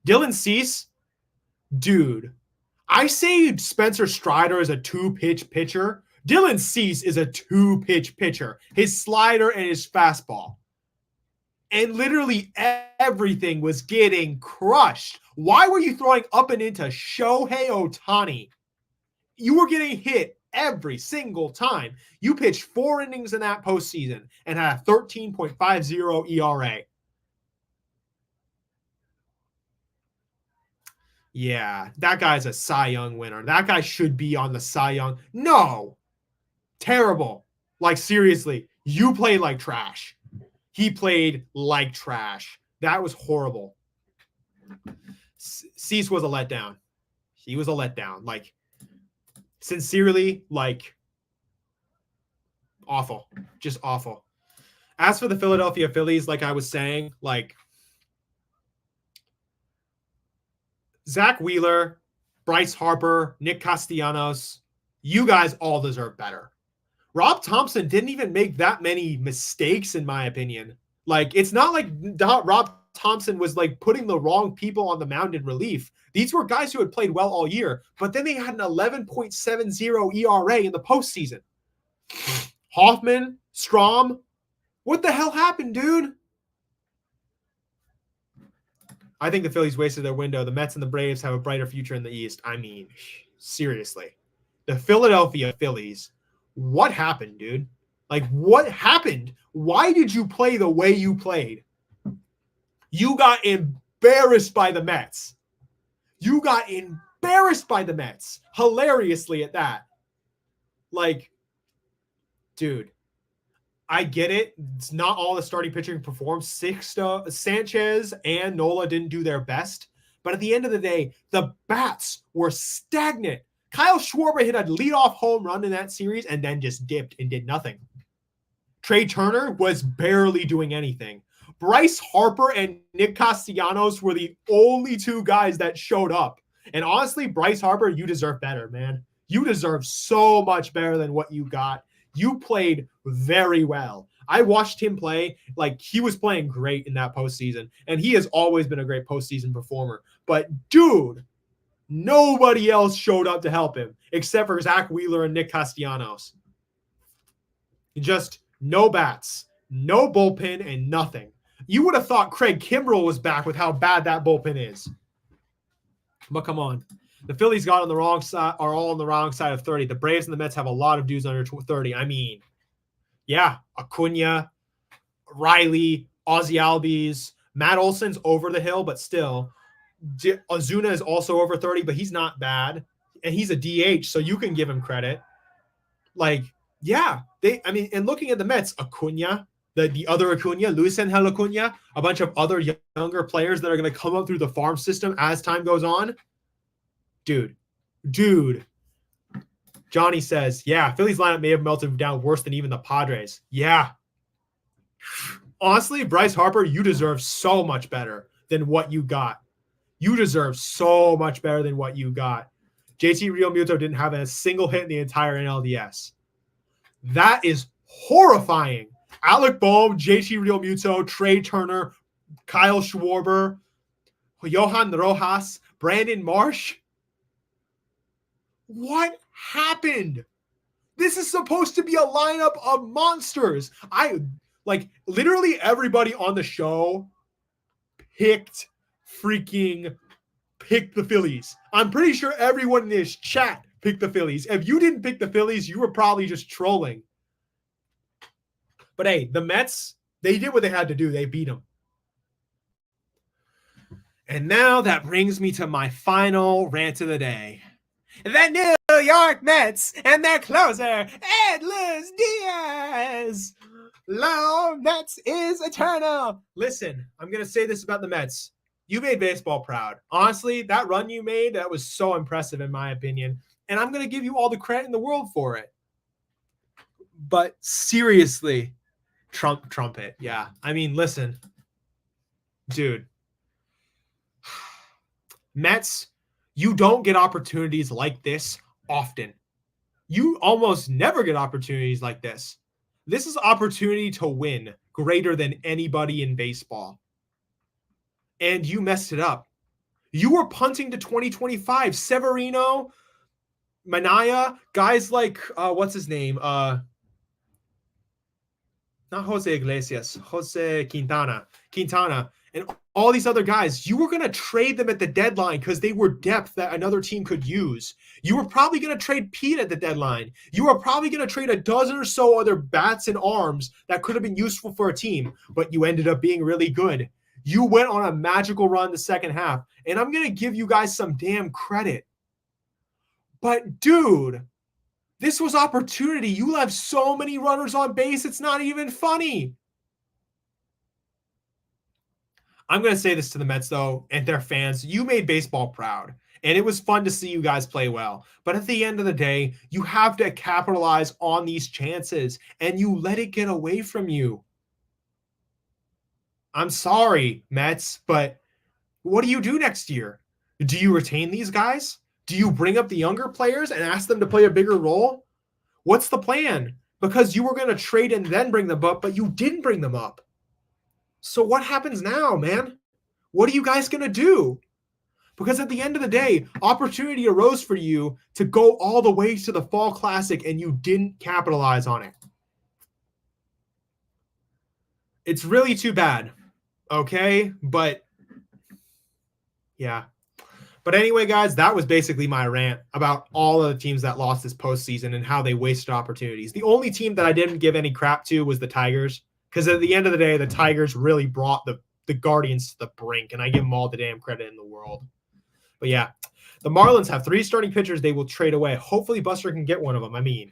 Dylan Cease, dude, I say Spencer Strider is a 2-pitch pitcher. Dylan Cease is a 2-pitch pitcher. His slider and his fastball. And literally everything was getting crushed. Why were you throwing up and into Shohei Ohtani? You were getting hit every single time. You pitched 4 innings in that postseason and had a 13.50 ERA. Yeah, that guy's a Cy Young winner. That guy should be on the Cy Young. No. Terrible. Like, seriously, you played like trash. He played like trash. That was horrible. Cease was a letdown. He was a letdown. Like, sincerely, like, awful. Just awful. As for the Philadelphia Phillies, like I was saying, like, Zach Wheeler, Bryce Harper, Nick Castellanos, you guys all deserve better. Rob Thompson didn't even make that many mistakes, in my opinion. Like, it's not like Rob Thompson was like putting the wrong people on the mound in relief. These were guys who had played well all year, but then they had an 11.70 ERA in the postseason. Hoffman, Strom, what the hell happened, dude? I think the Phillies wasted their window. The Mets and the Braves have a brighter future in the East. I mean, seriously. The Philadelphia Phillies, what happened, dude? Like, what happened? Why did you play the way you played? You got embarrassed by the Mets. Hilariously at that. Like, dude, I get it. It's not all the starting pitching performed. Sanchez and Nola didn't do their best. But at the end of the day, the bats were stagnant. Kyle Schwarber hit a leadoff home run in that series and then just dipped and did nothing. Trey Turner was barely doing anything. Bryce Harper and Nick Castellanos were the only two guys that showed up. And honestly, Bryce Harper, you deserve better, man. You deserve so much better than what you got. You played very well. I watched him play like he was playing great in that postseason. And he has always been a great postseason performer. But dude, nobody else showed up to help him except for Zach Wheeler and Nick Castellanos. Just no bats, no bullpen, and nothing. You would have thought Craig Kimbrell was back with how bad that bullpen is. But come on. The Phillies got on the wrong side, are all on the wrong side of 30. The Braves and the Mets have a lot of dudes under 30. I mean, yeah, Acuna, Riley, Ozzie Albies, Matt Olson's over the hill, but still. Ozuna is also over 30, but he's not bad. And he's a DH, so you can give him credit. Like, yeah, and looking at the Mets, Acuna, the other Acuna, Luis Angel Acuna, a bunch of other younger players that are going to come up through the farm system as time goes on. Dude. Johnny says, yeah, Phillies lineup may have melted down worse than even the Padres. Yeah. Honestly, Bryce Harper, you deserve so much better than what you got. You deserve so much better than what you got. JT Realmuto didn't have a single hit in the entire NLDS. That is horrifying. Alec Bohm, JT Realmuto, Trey Turner, Kyle Schwarber, Johan Rojas, Brandon Marsh. What happened? This is supposed to be a lineup of monsters. Literally everybody on the show picked the Phillies. I'm pretty sure everyone in this chat picked the Phillies. If you didn't pick the Phillies, you were probably just trolling. But hey, the Mets, they did what they had to do. They beat them. And now that brings me to my final rant of the day. The New York Mets and their closer, Edless Diaz. Low Mets is eternal. Listen, I'm going to say this about the Mets. You made baseball proud. Honestly, that run you made, that was so impressive in my opinion. And I'm going to give you all the credit in the world for it. But seriously, trumpet. Yeah. I mean, listen, dude. Mets, you don't get opportunities like this often. You almost never get opportunities like this. This is opportunity to win greater than anybody in baseball. And you messed it up. You were punting to 2025. Severino, Manaya, guys like, what's his name? Not Jose Iglesias, Jose Quintana, and all these other guys. You were going to trade them at the deadline because they were depth that another team could use. You were probably going to trade Pete at the deadline. You were probably going to trade a dozen or so other bats and arms that could have been useful for a team, but you ended up being really good. You went on a magical run the second half, and I'm going to give you guys some damn credit. But, dude, this was opportunity. You left so many runners on base, it's not even funny. I'm going to say this to the Mets, though, and their fans. You made baseball proud, and it was fun to see you guys play well. But at the end of the day, you have to capitalize on these chances, and you let it get away from you. I'm sorry, Mets, but what do you do next year? Do you retain these guys? Do you bring up the younger players and ask them to play a bigger role? What's the plan? Because you were going to trade and then bring them up, but you didn't bring them up. So what happens now, man? What are you guys going to do? Because at the end of the day, opportunity arose for you to go all the way to the Fall Classic, and you didn't capitalize on it. It's really too bad. Okay, but yeah. But anyway, guys, that was basically my rant about all of the teams that lost this postseason and how they wasted opportunities. The only team that I didn't give any crap to was the Tigers, because at the end of the day, the Tigers really brought the Guardians to the brink, and I give them all the damn credit in the world. But yeah, the Marlins have 3 starting pitchers they will trade away. Hopefully Buster can get one of them. I mean,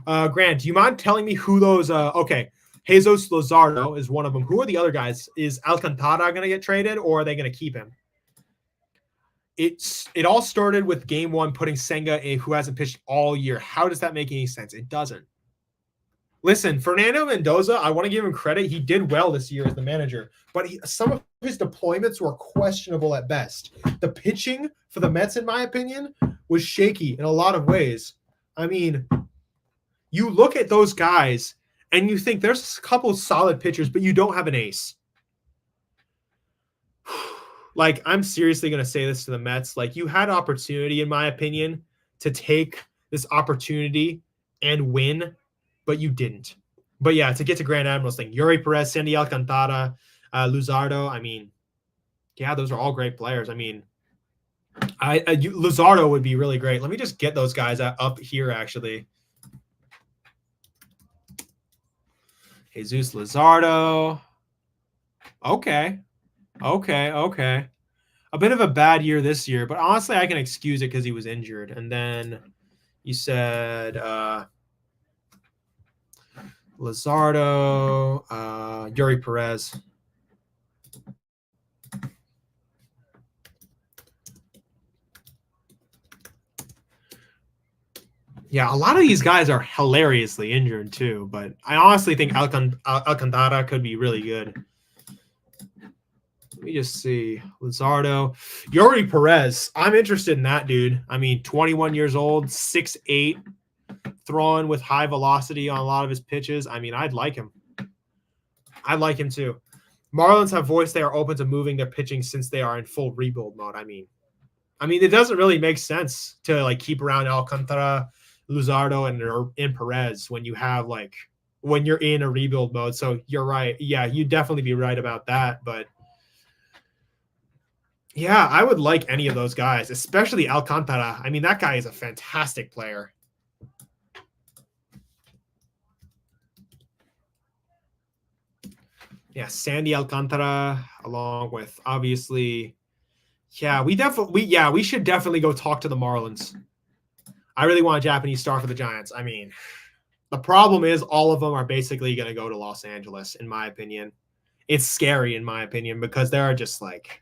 Grant, do you mind telling me who those okay, Jesus Luzardo is one of them. Who are the other guys? Is Alcantara going to get traded, or are they going to keep him? it all started with game one putting Senga in, who hasn't pitched all year. How does that make any sense? It doesn't. Listen, Fernando Mendoza, I want to give him credit. He did well this year as the manager, but some of his deployments were questionable at best. The pitching for the Mets, in my opinion, was shaky in a lot of ways. I mean, you look at those guys and you think there's a couple of solid pitchers, but you don't have an ace. Like, I'm seriously going to say this to the Mets. Like, you had opportunity, in my opinion, to take this opportunity and win, but you didn't. But yeah, to get to Grand Admiral's thing, Yuri Perez, Sandy Alcantara, Luzardo. I mean, yeah, those are all great players. I mean, Luzardo would be really great. Let me just get those guys up here, actually. Jesus Luzardo. Okay. A bit of a bad year this year, but honestly, I can excuse it because he was injured. And then you said Luzardo, Yuri Perez. Yeah, a lot of these guys are hilariously injured too, but I honestly think Alcantara could be really good. Let me just see. Luzardo. Yuri Perez. I'm interested in that dude. I mean, 21 years old, 6'8", throwing with high velocity on a lot of his pitches. I mean, I'd like him. I'd like him too. Marlins have voiced they are open to moving their pitching since they are in full rebuild mode. I mean, it doesn't really make sense to like keep around Alcantara, Luzardo, and Perez when you have when you're in a rebuild mode. So you're right. Yeah, you'd definitely be right about that. But yeah, I would like any of those guys, especially Alcantara. I mean, that guy is a fantastic player. Yeah, Sandy Alcantara, along with obviously, yeah, we should definitely go talk to the Marlins. I really want a Japanese star for the Giants. I mean, the problem is all of them are basically going to go to Los Angeles, in my opinion. It's scary, in my opinion, because they're just like,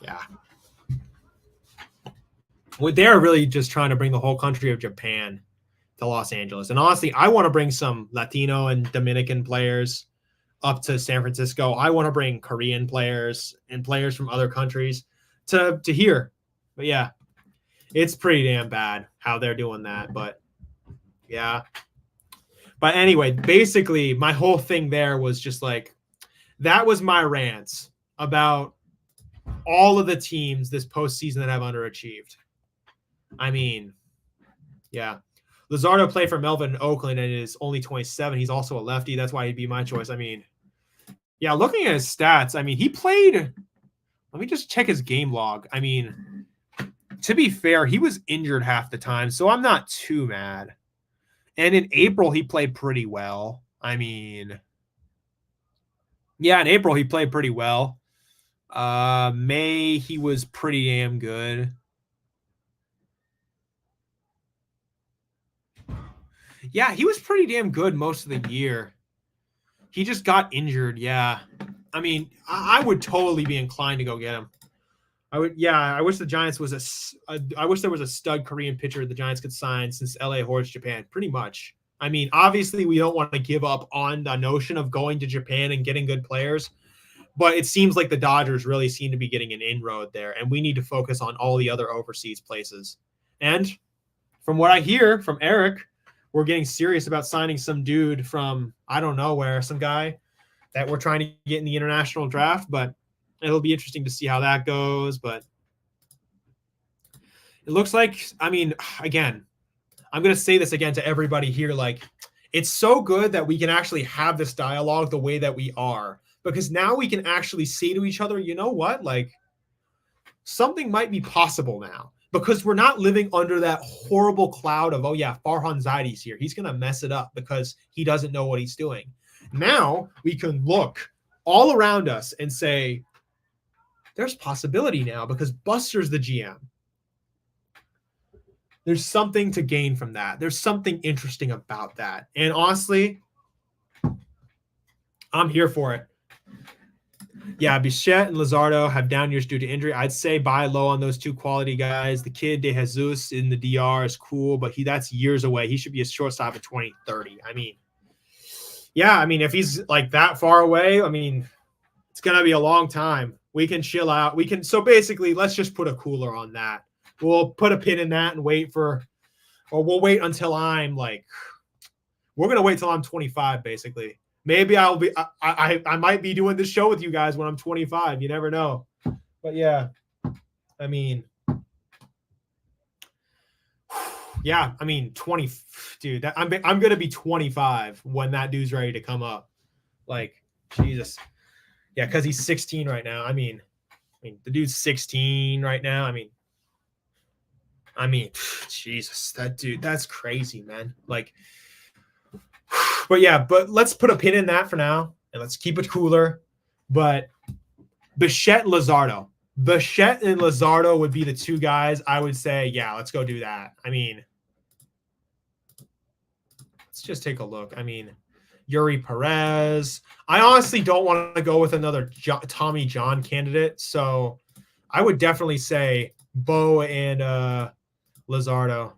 yeah. Well, they're really just trying to bring the whole country of Japan to Los Angeles. And honestly, I want to bring some Latino and Dominican players up to San Francisco. I want to bring Korean players and players from other countries to here. But yeah, it's pretty damn bad how they're doing that. But yeah. But anyway, basically my whole thing there was just like, that was my rants about all of the teams this postseason that have underachieved. I mean, yeah. Luzardo played for Melvin in Oakland and is only 27. He's also a lefty. That's why he'd be my choice. I mean, yeah, looking at his stats, I mean, he played. Let me just check his game log. I mean, to be fair, he was injured half the time, so I'm not too mad. And in April, he played pretty well. I mean, yeah, in April, he played pretty well. May, he was pretty damn good. Yeah, he was pretty damn good most of the year. He just got injured, yeah. I mean, I would totally be inclined to go get him. I wish the Giants was I wish there was a stud Korean pitcher the Giants could sign since LA hoards Japan, pretty much. I mean, obviously we don't want to give up on the notion of going to Japan and getting good players, but it seems like the Dodgers really seem to be getting an inroad there, and we need to focus on all the other overseas places. And from what I hear from Eric, we're getting serious about signing some dude from, I don't know where, some guy that we're trying to get in the international draft, but it'll be interesting to see how that goes. But it looks like, I mean, again, I'm going to say this again to everybody here. Like, it's so good that we can actually have this dialogue the way that we are, because now we can actually say to each other, you know what, like, something might be possible now. Because we're not living under that horrible cloud of, oh, yeah, Farhan Zaidi's here. He's going to mess it up because he doesn't know what he's doing. Now we can look all around us and say, there's possibility now because Buster's the GM. There's something to gain from that. There's something interesting about that. And honestly, I'm here for it. Yeah, Bichette and Luzardo have down years due to injury. I'd say buy low on those two quality guys. The kid De Jesus in the DR is cool, but that's years away. He should be a shortstop in 2030. I mean, yeah, I mean, if he's like that far away, I mean, it's gonna be a long time. We can chill out. So basically, let's just put a cooler on that. We'll put a pin in that and we'll wait until we're gonna wait till I'm 25, basically. Maybe I might be doing this show with you guys when I'm 25. You never know. But yeah, I mean, 20, dude. I'm gonna be 25 when that dude's ready to come up. Like, Jesus. Yeah, because he's 16 right now. I mean, the dude's 16 right now. I mean, Jesus, that dude, that's crazy, man. Like, but let's put a pin in that for now and let's keep it cooler. But Bichette and Luzardo would be the two guys I would say, yeah, let's go do that. I mean, let's just take a look. I mean, Yuri Perez. I honestly don't want to go with another Tommy John candidate. So I would definitely say Bo and Luzardo.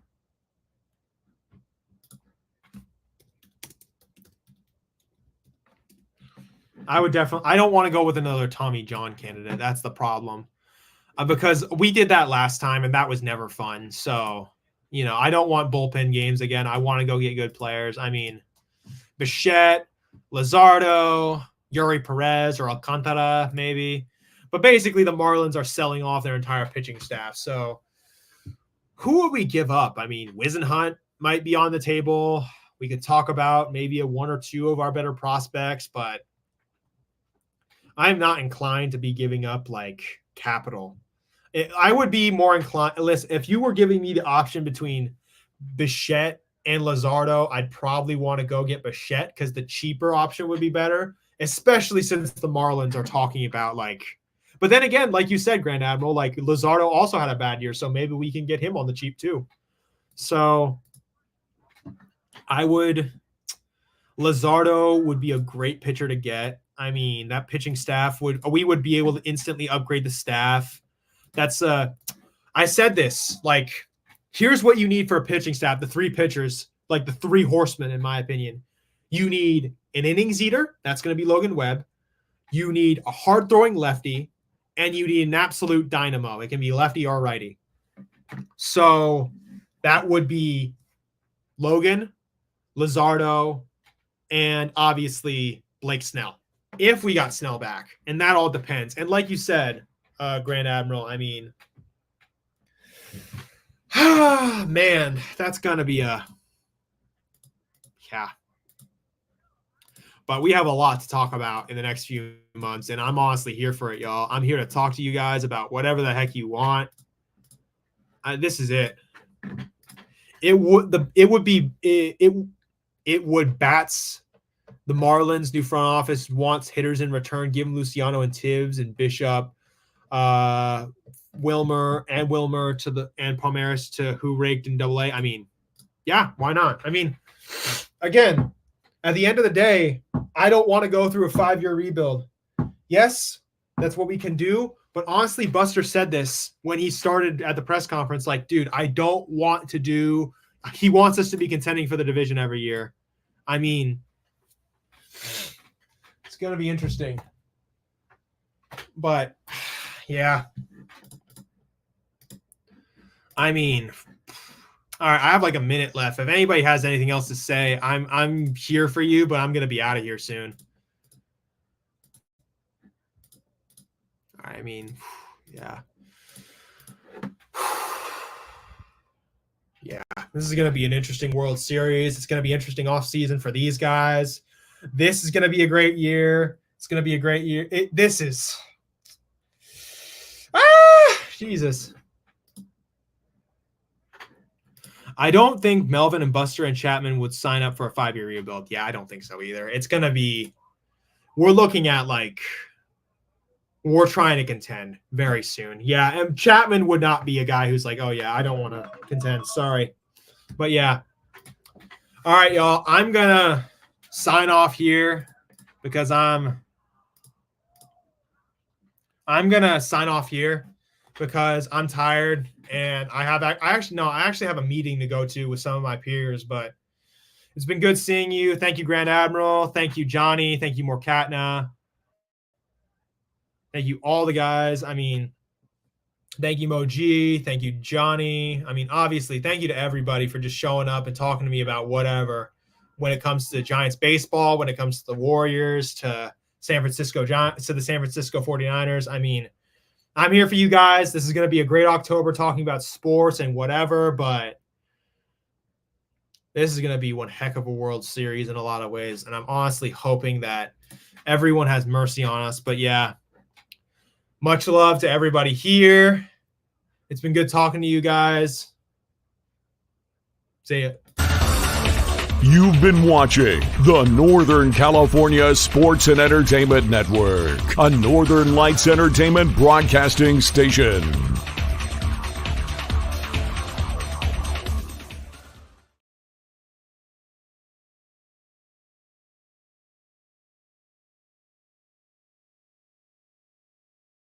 I don't want to go with another Tommy John candidate. That's the problem. Because we did that last time and that was never fun. So, I don't want bullpen games again. I want to go get good players. I mean, Bichette, Luzardo, Yuri Perez, or Alcantara, maybe. But basically, the Marlins are selling off their entire pitching staff. So, who would we give up? I mean, Whisenhunt might be on the table. We could talk about maybe one or two of our better prospects, but I'm not inclined to be giving up capital. I would be more inclined. Listen, if you were giving me the option between Bichette and Luzardo, I'd probably want to go get Bichette because the cheaper option would be better, especially since the Marlins are talking about But then again, like you said, Grand Admiral, Luzardo also had a bad year, so maybe we can get him on the cheap too. So Luzardo would be a great pitcher to get. I mean, that pitching staff we would be able to instantly upgrade the staff. That's I said this, here's what you need for a pitching staff, the three pitchers, the three horsemen, in my opinion. You need an innings eater, that's going to be Logan Webb. You need a hard throwing lefty, and you need an absolute dynamo. It can be lefty or righty. So that would be Logan, Luzardo, and obviously Blake Snell. If we got Snell back, and that all depends. And like you said, Grand Admiral, I mean, man, that's going to be yeah. But we have a lot to talk about in the next few months, and I'm honestly here for it, y'all. I'm here to talk to you guys about whatever the heck you want. This is it. It would bats. The Marlins' new front office wants hitters in return. Give them Luciano and Tibbs and Bishop, Wilmer and Palmares to who raked in Double-A. I mean, yeah, why not? I mean, again, at the end of the day, I don't want to go through a 5-year rebuild. Yes, that's what we can do. But honestly, Buster said this when he started at the press conference, dude, I don't want to do – he wants us to be contending for the division every year. I mean – it's going to be interesting. But, yeah. I mean, all right, I have a minute left. If anybody has anything else to say, I'm here for you, but I'm going to be out of here soon. I mean, yeah. Yeah, this is going to be an interesting World Series. It's going to be interesting offseason for these guys. This is going to be a great year. It's going to be a great year. Jesus. I don't think Melvin and Buster and Chapman would sign up for a 5-year rebuild. Yeah, I don't think so either. It's going to be – we're looking at we're trying to contend very soon. Yeah, and Chapman would not be a guy who's oh, yeah, I don't want to contend. Sorry. But, yeah. All right, y'all. I'm going to sign off here because I'm I'm gonna sign off here because I'm tired and I actually have a meeting to go to with some of my peers, but it's been good seeing you. Thank you, Grand Admiral. Thank you, Johnny. Thank you, Morkatna. Thank you, all the guys. I mean, thank you, Moji. Thank you, Johnny. I mean, obviously, thank you to everybody for just showing up and talking to me about whatever when it comes to Giants baseball, when it comes to the Warriors, to the San Francisco 49ers. I mean, I'm here for you guys. This is going to be a great October talking about sports and whatever, but this is going to be one heck of a World Series in a lot of ways. And I'm honestly hoping that everyone has mercy on us. But yeah, much love to everybody here. It's been good talking to you guys. See ya. You've been watching the Northern California Sports and Entertainment Network, a Northern Lights Entertainment broadcasting station.